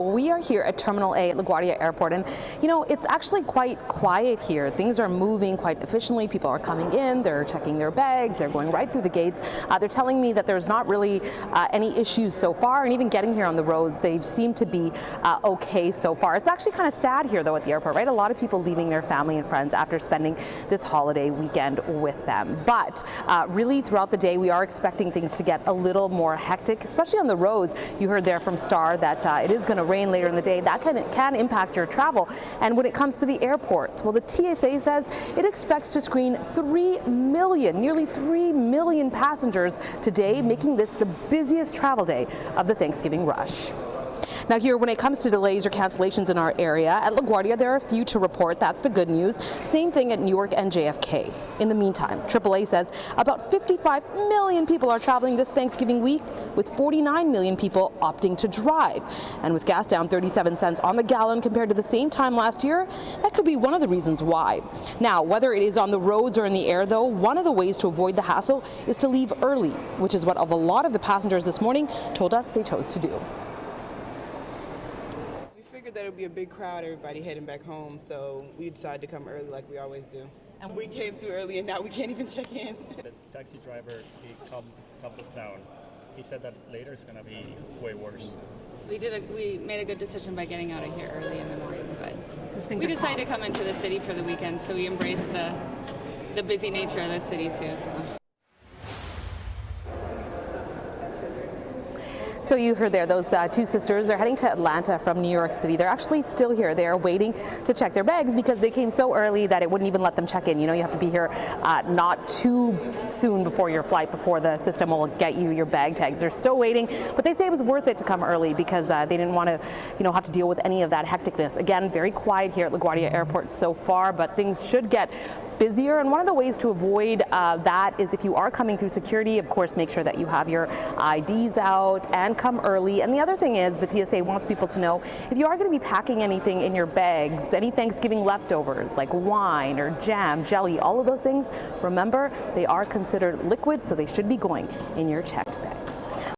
We are here at Terminal A at LaGuardia Airport, and you know, it's actually quite quiet here. Things are moving quite efficiently. People are coming in, they're checking their bags, they're going right through the gates. They're telling me that there's not really any issues so far, and even getting here on the roads, they seem to be okay so far. It's actually kind of sad here though at the airport, right? A lot of people leaving their family and friends after spending this holiday weekend with them. But really throughout the day, we are expecting things to get a little more hectic, especially on the roads. You heard there from Star that it is going to rain later in the day. That can impact your travel. And when it comes to the airports, well, the TSA says it expects to screen 3 million, nearly 3 million passengers today, making this the busiest travel day of the Thanksgiving rush. Now here, when it comes to delays or cancellations in our area, at LaGuardia there are a few to report. That's the good news. Same thing at Newark and JFK. In the meantime, AAA says about 55 million people are traveling this Thanksgiving week, with 49 million people opting to drive. And with gas down 37 cents on the gallon compared to the same time last year, that could be one of the reasons why. Now, whether it is on the roads or in the air though, one of the ways to avoid the hassle is to leave early, which is what a lot of the passengers this morning told us they chose to do. That it would be a big crowd, everybody heading back home, so we decided to come early like we always do. And we came too early and now we can't even check in. The taxi driver, he calmed us down. He said that later it's going to be way worse. We made a good decision by getting out of here early in the morning, but we decided to come into the city for the weekend, so we embrace the busy nature of the city too. So you heard there, those two sisters, they're heading to Atlanta from New York City. They're actually still here. They are waiting to check their bags because they came so early that it wouldn't even let them check in. You know, you have to be here not too soon before your flight, before the system will get you your bag tags. They're still waiting, but they say it was worth it to come early because they didn't want to, have to deal with any of that hecticness. Again, very quiet here at LaGuardia Airport so far, but things should get busier, and one of the ways to avoid that is if you are coming through security, of course, make sure that you have your IDs out and come early. And the other thing is the TSA wants people to know if you are going to be packing anything in your bags, any Thanksgiving leftovers like wine or jam, jelly, all of those things, remember they are considered liquid, so they should be going in your checked bag.